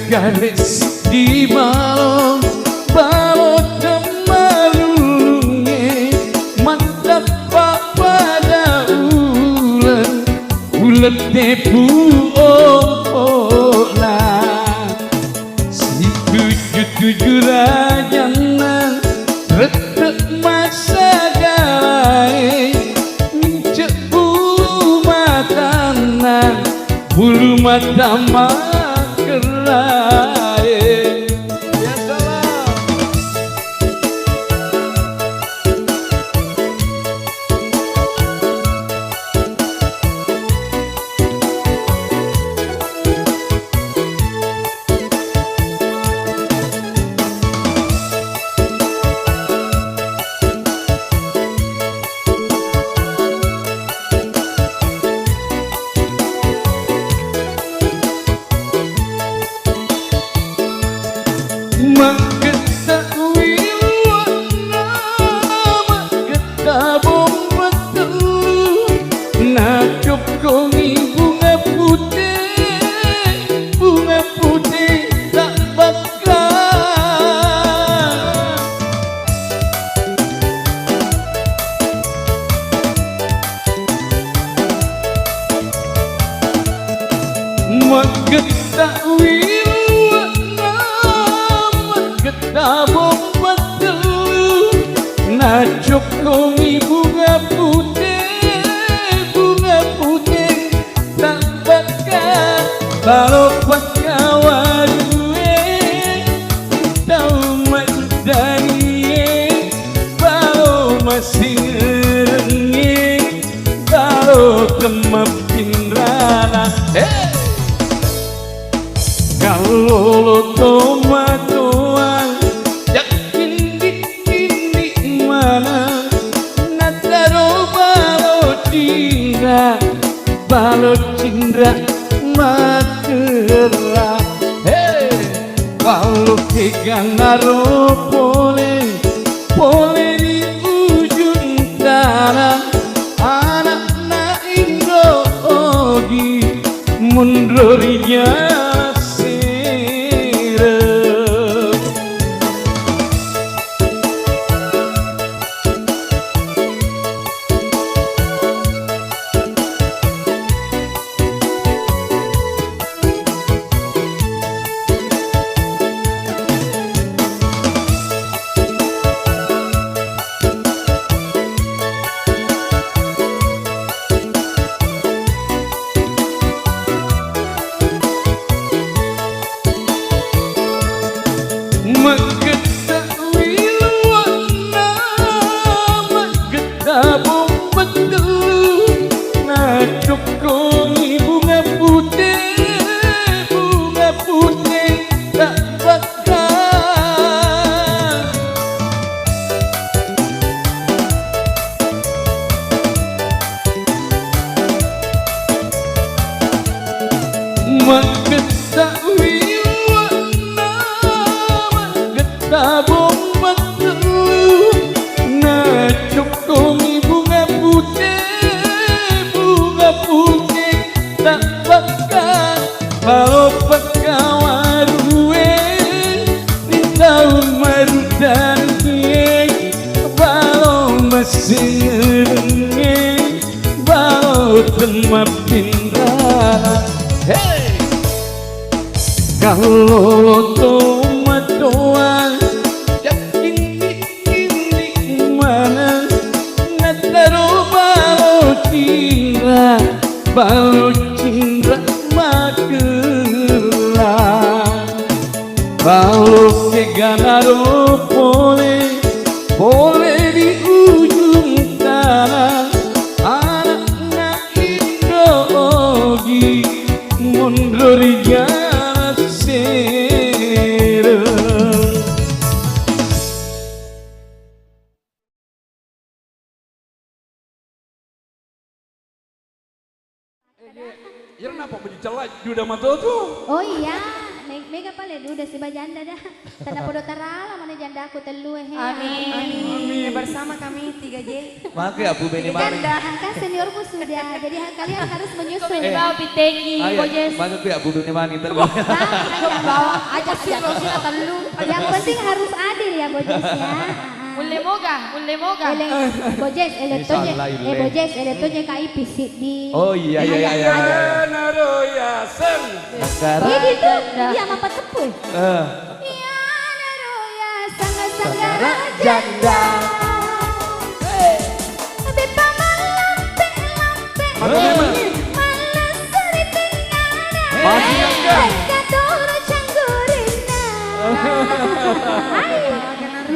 garis di balon balon temalunge mata pak pada ulen ulet tepu lah si tujuh rajanan retek masa galai mincek bulu makanan bulu mata makerai ya salam. Mengetahui warna, mengetahui betul nakep kongi bunga putih tak bakal mengetahui tabung betul najok kongi bunga putih tak bakal kalau pakawan gue tahu dari kalau masih ngerengin kalau kemapin rana kalau lo tomatoan yakin di mana nataro balot cindra makera kalau pegang naro pole di ujung tanah anak Indo ogi mundurnya mengetahui warna, mengetahui betul najok kongi bunga putih tak bakal mengetahui tabung betul najok kongi bunga putih tak bakal kalau pekawan gue di tahun baru dan gue kalau masih ngerengin kalau temapin rana kalau lo tomatoan yakin di mana nataro balot cindra makera kalau pegang naro pole di ujung tanah anak Indo ogi mundur Ya kenapa baju celak di udah mata tuh? Oh iya, Neng mega pale udah si bajanda dah. Tanda podo tarala mana janda aku telu Amin. Amin. Bersama kami 3J. Maka ya Bu Beni Mari. Kan seniorku sudah, jadi kalian harus menyusul. Bawa pitegi, Bojes. Maka ya Bu Beni Mari ntar. Bawa aja sih telu. Yang penting harus adil ya Bojes ya. Mulai moga. Bojes, Bojes, tonya kai pisik di. Oh iya. Naroya sen. Iya gitu, iya apa tepul. Iya naroya sangat Janda. Bepa malampe. Malas seritin nada. Masih enggak? Katoro canggurina.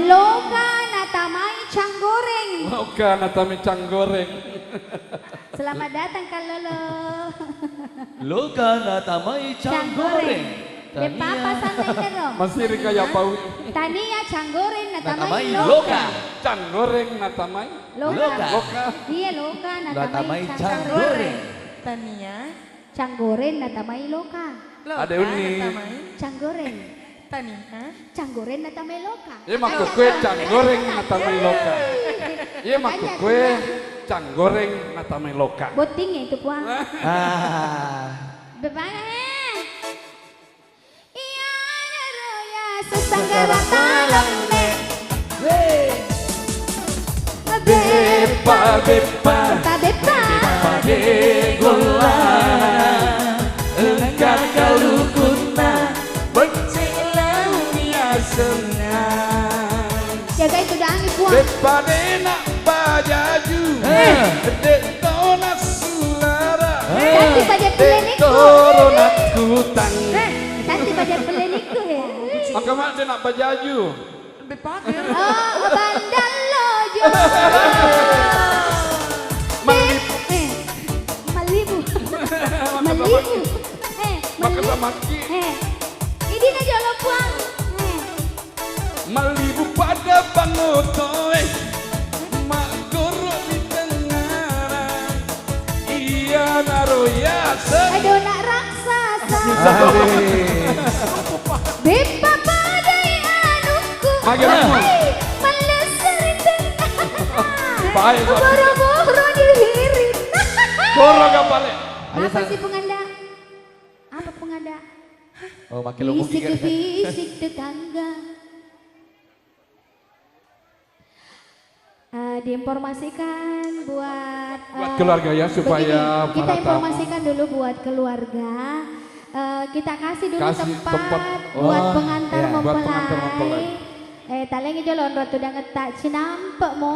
Loka natamai canggoreng. Oke, natami canggoreng. Selamat datang Kalolo. Loka natamai canggoreng. Bepa apa santai dong. Masih rikaya pau. Tania canggoreng natamai Natamai loka. loka. Canggoreng natamai. Loka. Loka. Iya loka Natamai natamai canggoreng. Tania. Canggoreng natamai loka. Ada uni. Canggoreng. Tania. Canggoreng natamai loka. Iya maku kue canggoreng natamai loka. Iya maku kue canggoreng natamai loka. Botingnya itu puang. Bebana. Iya naroya sesanggara talemne. Bepa. Ta bepa. Gola. Engkau kalukuna. Bencilau senang. Jaga itu dangi puang. Bepa nak bajaju. Dek tona sulara. Cantik baja peleniku. Koronat kutang. Cantik baja peleniku ya. Maka mak dia nak bajaju. Oh bandal lojo. Malibu. Malibu. Malibu. Maka sama ki. Ini na jolo puang. Malibu pada panotoy. Mak goro di tengah. Iya naroya sen. Aduh nak raksasa. Bepa padai anuku. Bagaimana? Melesarin Baik. boro-boro dihirit. Goro gak balik. Apa sih penganda? Apa penganda? Oh makin lu mungkin. Bisik-bisik tetangga. Diinformasikan buat keluarga ya supaya begini, kita para tamu. informasikan dulu buat keluarga. Kita kasih dulu tempat, tempat. buat pengantar iya, buat pengantar mempelai. mempelai. Talengi jalan rotu danget tak cinampe mo.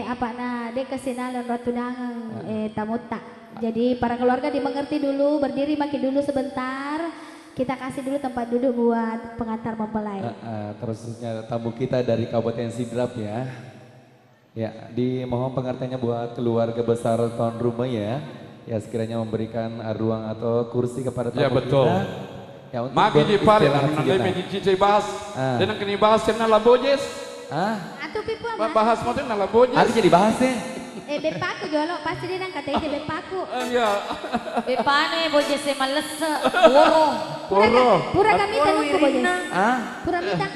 Apa nah dek kesinalon rotu dangen tamu tak. Jadi para keluarga dimengerti dulu, berdiri makin dulu sebentar. Kita kasih dulu tempat duduk buat pengantar mempelai. Terusnya tamu kita dari Kabupaten Sidrap ya. Ya, dimohon pengertiannya buat keluarga besar tuan rumah ya. Ya sekiranya memberikan ruang atau kursi kepada tamu Ya betul. kita. Ya, untuk Magi di pare beristirahat nanti sejenak. meji cici bahas. Dan kini bahas kena labojes. Atuh pipu ama. Bahas motor na labojes. Hari jadi bahas ya. Bepaku jolo pasti dia nang katanya dia bepaku. Iya. Bepane Bojes males. Boro. Boro. Pura kami tanungku bojes. Pura mita.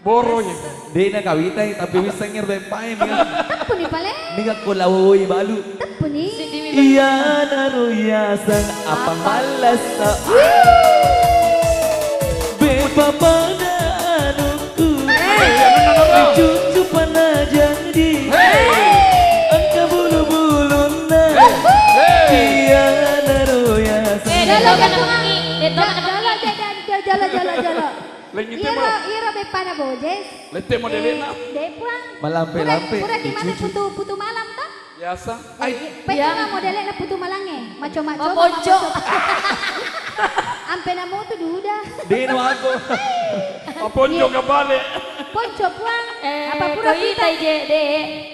Boronya. Dina kawita tapi bisa ngir bepae minga. Tapu ni pale. Minga kulawoy balu. Tapu ni. Iya naruya sang apa malas tak. Bepa pada anakku. Cucu panah jadi. Angka bulu-buluna. Iya naruya sang. Jalo kan mengi. Deto Jalo. Lagi itu Ira bepana bojes. Lete modelena. Depuang. Melampe-lampe. Pura di mana putu malam tak? Biasa. Pengen modelnya putu malange. Maco-maco. Mapoco. Ampe namo tu duda. Dino aku. Ponco gak balik. Ponco puang. Apa pura kita?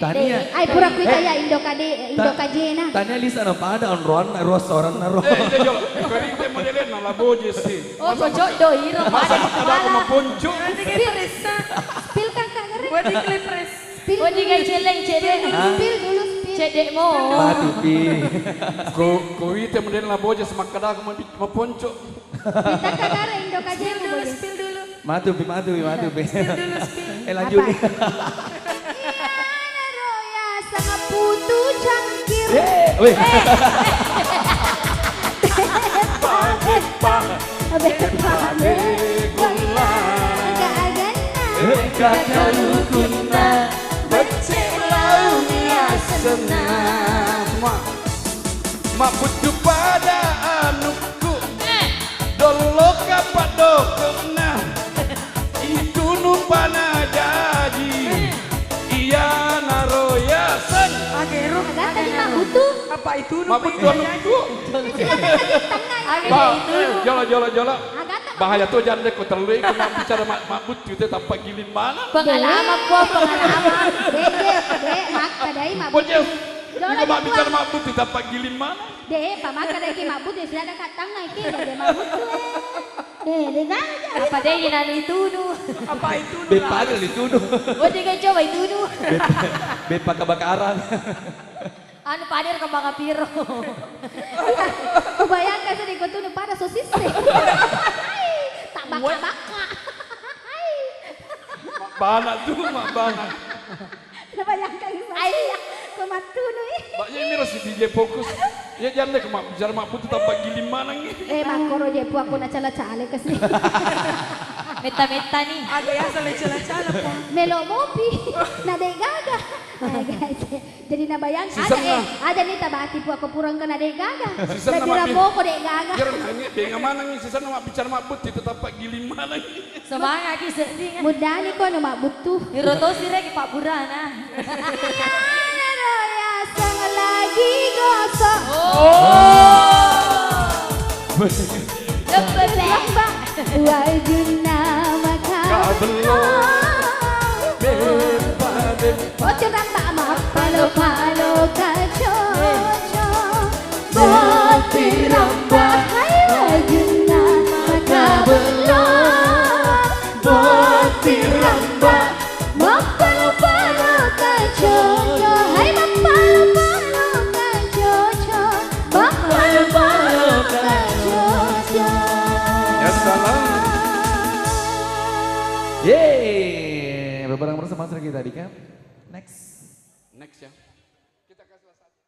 Tania. Ay pura kita ya Indokajena. Tania Lisa no pada on ron restoran naro. Dia jolo. Kerinte modelena labojes sih. Oh cocok doi Masa ada aku mau ponco. Spill kakak ngeri. Body clippers. Spill Body kayak celeng cedek. Spill dulu spill. Cedek mo. Mati. Kuite model labojes makada aku mau ponco. Kita kagare kaji Spill mau dulu, boleh. spill dulu. Matu bi. Spill dulu, spill. Lanjut nih. Iya roya sangat putu cangkir. Wih. Abe gula agak-agak Kakalukuna Becelau dia senang. Mak butuh pada anukku dolo kapak dokena itu numpana jadi iya naroyasan Agero. agak tadi mak butuh. Apa itu? mak butuh anukku Tengah ya. jola Agak tak bahaya tuh jangan dek terlalu ikut mak bicara mak butuh itu tanpa gilin mana Pengalaman gua, pengalaman. Dek mak kadai mak bocil Jola juga mak dia bicara tua. mak butuh tanpa gilin mana Dek pak mak kadai ki mak butuh sudah ada kat tengah ki dek mak butuh. Dek aja. Apa dia yang nanu itu nu? apa itu Bepa ada dituduh. Oh dia coba itu nu. Bepa kebakaran. Anu padir ke bangga piro. Bayangkan sedih gue tuh pada sosis deh. Tak baka-baka. mak banak tuh mak banak Bayangkan saya kematu nih. maknya ini harus DJ fokus ya jangan dek mak bicara mak butuh tanpa gilin mana nih Makoro jepu aku na cala-cala kasi. Meta-meta nih. Ada yang salah-salah po. Melo mopi. Na de gaga. Guys, jadi nabayang Season na. ada nih tabati po ako purang ka na de gaga. Season na, Nabira Mami. po ko de gaga. Jangan nangis, benga mana nih sisa mak bicara mak butuh tetap pak gilin mana nih Semangat ki sedih. Mudah nih ko na mabutuh. Hiroto sire ki Pak Burana. Roya sang lagi gosok. Lembah wajuna maka. Ojo ramba ma palo kaco. Boti ramba hai wajuna maka belum. Boti ramba ma palo kaco. Hai ma palo kaco. Ma palo kaco. ya salam Yeay, berbareng bersama kita tadi kan. Next. next ya kita kasih satu